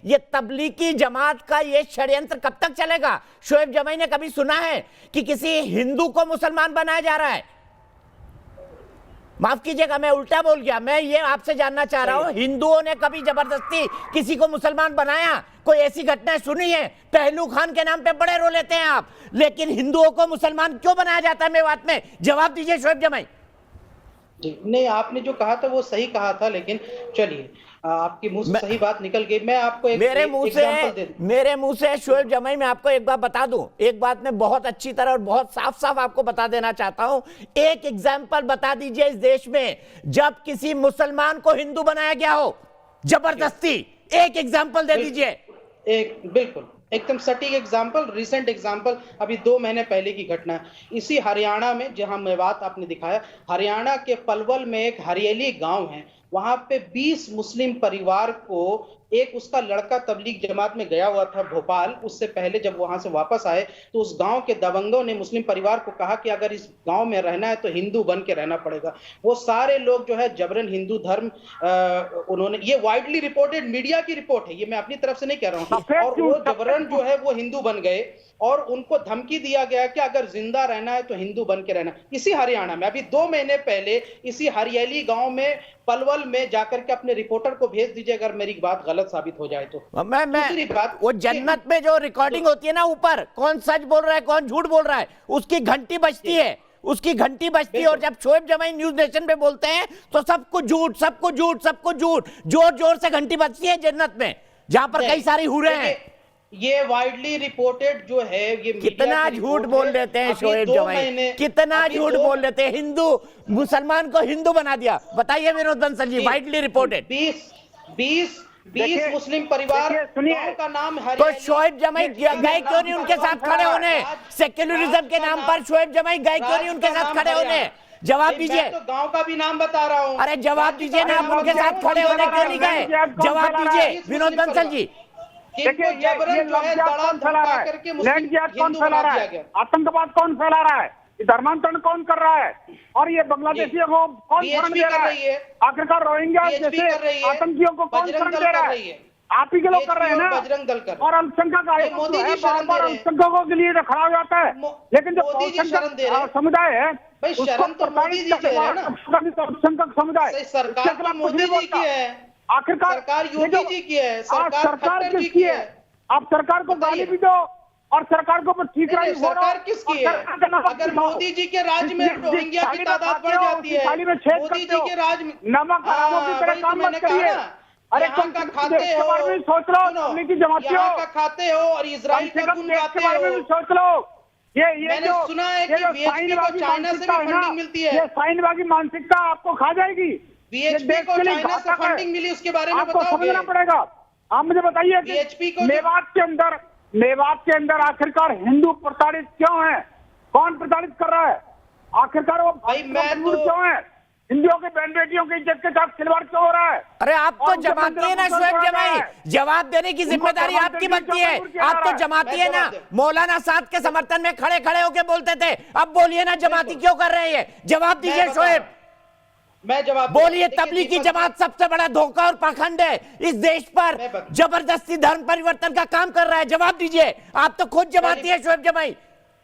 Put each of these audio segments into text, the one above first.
ये तबलीगी जमात का ये षड्यंत्र कब तक चलेगा? शोएब जमाई ने कभी सुना है कि किसी हिंदू को मुसलमान बनाया जा रहा है? माफ कीजिएगा, मैं उल्टा बोल गया। मैं ये आपसे जानना चाह रहा हूं, हिंदुओं ने कभी जबरदस्ती किसी को मुसलमान बनाया? कोई ऐसी घटनाएं सुनी है? पहलू खान के नाम पे बड़े रो लेते हैं आप, लेकिन हिंदुओं को मुसलमान क्यों बनाया जाता है मेवात में? जवाब दीजिए शोएब जमाई। नहीं, आपने जो कहा था वो सही कहा था, लेकिन चलिए आपके मुंह से सही बात निकल गई। मैं आपको मेरे मुंह से शोएब जमाई, मैं आपको एक बात बता दूं, एक बात मैं बहुत अच्छी तरह और बहुत साफ साफ आपको बता देना चाहता हूं। एक एग्जाम्पल बता दीजिए इस देश में जब किसी मुसलमान को हिंदू बनाया गया हो जबरदस्ती, एक एग्जाम्पल दे दीजिए। एक बिल्कुल एकदम सटीक एग्जाम्पल, रिसेंट एग्जाम्पल, अभी 2 महीने पहले की घटना है। इसी हरियाणा में, जहां मेवात आपने दिखाया, हरियाणा के पलवल में एक हरियाली गांव है, वहां पे 20 मुस्लिम परिवार को एक उसका लड़का तबलीग जमात में गया हुआ था भोपाल, उससे पहले जब वहां से वापस आए तो उस गांव के दबंगों ने मुस्लिम परिवार को कहा कि अगर इस गांव में रहना है तो हिंदू बन के रहना पड़ेगा। वो सारे लोग जो है जबरन हिंदू धर्म उन्होंने, ये वाइडली रिपोर्टेड मीडिया की रिपोर्ट है, ये मैं अपनी तरफ से नहीं कह रहा हूँ, और वो जबरन जो है वो हिंदू बन गए और उनको धमकी दिया गया कि अगर जिंदा रहना है तो हिंदू बन के रहना। इसी हरियाणा में अभी 2 महीने पहले इसी हरियाली गांव में पलवल में जाकर के अपने रिपोर्टर को भेज दीजिए अगर मेरी बात गलत साबित हो जाए तो। मैं बात, वो जन्नत में जो रिकॉर्डिंग होती है ना ऊपर, कौन सच बोल रहा है कौन झूठ बोल रहा है, उसकी घंटी बजती है, उसकी घंटी बजती है। और जब शोएब जमाई न्यूज नेशन पे बोलते हैं तो सबको झूठ, सबको झूठ, सबको झूठ, जोर जोर से घंटी बजती है जन्नत में, जहां पर कई सारी हुरे हैं। ये वाइडली रिपोर्टेड जो है, ये कितना झूठ बोल देते हैं शोएब जमाई, कितना झूठ बोल देते हैं। हिंदू मुसलमान को हिंदू बना दिया, बताइए विनोद बंसल जी, वाइडली रिपोर्टेड। 20 मुस्लिम परिवार का नाम तो शोएब जमाई गए क्यों नहीं उनके साथ खड़े होने? सेक्युलरिज्म के नाम पर शोएब जमाई गए क्यों नहीं उनके साथ खड़े होने? जवाब दीजिए। तो गांव का भी नाम बता रहा हूं। अरे जवाब दीजिए ना, आप उनके साथ खड़े होने क्यों नहीं गए? जवाब दीजिए विनोद बंसल जी। देखिए ये कौन फैला रहा है? लैंड जिहाद कौन फैला रहा है? आतंकवाद कौन फैला रहा है? धर्मांतरण कौन कर रहा है? और ये बांग्लादेशियों को कौन शरण दे रहा है? आखिरकार रोहिंग्या जैसे आतंकियों को कौन शरण दे रहा है? आप ही के लोग कर रहे हैं ना। बजरंग दल कर, और अल्पसंख्यक अल्पसंख्यकों के लिए खड़ा हो जाता है, लेकिन जो बहुसंख्यक समुदाय है अल्पसंख्यक समुदाय, सरकार मोदी जी की है, आखिरकार सरकार योगी जी की है, सरकार किसकी है? आप सरकार को गाली भी दो और सरकार को ठीक रही, सरकार किसकी है? अगर मोदी जी के राज में रोहिंग्या की तादाद बढ़ जाती है, मोदी जी के राज में नमक हरामों की तरह काम मत करिए। अरे यहाँ का खाते हो, सोच लो, यहाँ का खाते हो और इजराइल का गुण गाते हो, सोच लो। ये मैंने सुना है कि वीएचपी को चाइना से भी फंडिंग मिलती है। ये साइनबागी मानसिकता आपको खा जाएगी। वीएचपी को चाइना से फंडिंग मिली, उसके बारे में आपको समझना पड़ेगा। आप मुझे बताइए कि मेवात के अंदर आखिरकार हिंदू प्रताड़ित क्यों है? कौन प्रताड़ित कर रहा है? आखिरकार वो भाई क्यों है? हिंदुओं के बहन बेटियों की इज्जत के साथ खिलवाड़ क्यों हो रहा है? अरे आप तो जमाती है ना शोएब जमाई, जवाब देने की जिम्मेदारी आपकी बनती है। आप तो जमाती है ना, मौलाना साद के समर्थन में खड़े खड़े होके बोलते थे, अब बोलिए ना जमाती क्यों कर रहे हैं? जवाब दीजिए शोएब, मैं जवाब बोलिए। तबलीगी जमात सबसे बड़ा धोखा और पाखंड है इस देश पर, जबरदस्ती धर्म परिवर्तन का काम कर रहा है। जवाब दीजिए, आप तो खुद जमाती है शोएब जमाई,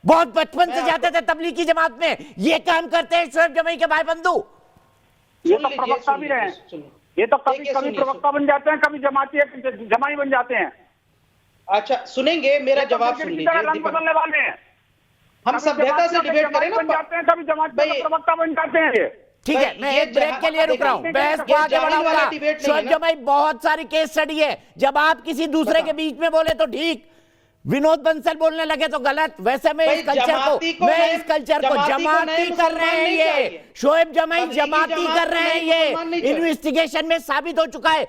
बहुत बचपन से जाते थे तबलीगी जमात में, ये काम करते हैं शोएब जमाई के भाई बंधु। ये तो प्रवक्ता भी रहे, ये तो कभी प्रवक्ता बन जाते हैं, कभी जमाई बन जाते हैं। अच्छा सुनेंगे, मेरा जवाब सुन लीजिए। बदलने वाले हैं, हम सभ्यता से डिबेट करें ना, बन जाते हैं कभी जमात प्रवक्ता बन जाते हैं। ठीक है, मैं एक ब्रेक के लिए रुक रहा हूं, बहस को आगे बढ़ाऊंगा। शोएब जमाई बहुत सारी केस स्टडी है, जब आप किसी दूसरे के बीच में बोले तो ठीक, विनोद बंसल बोलने लगे तो गलत। वैसे मैं इस कल्चर को जमाती कर रहे हैं, ये शोएब जमाई जमाती कर रहे हैं, ये इन्वेस्टिगेशन में साबित हो चुका है।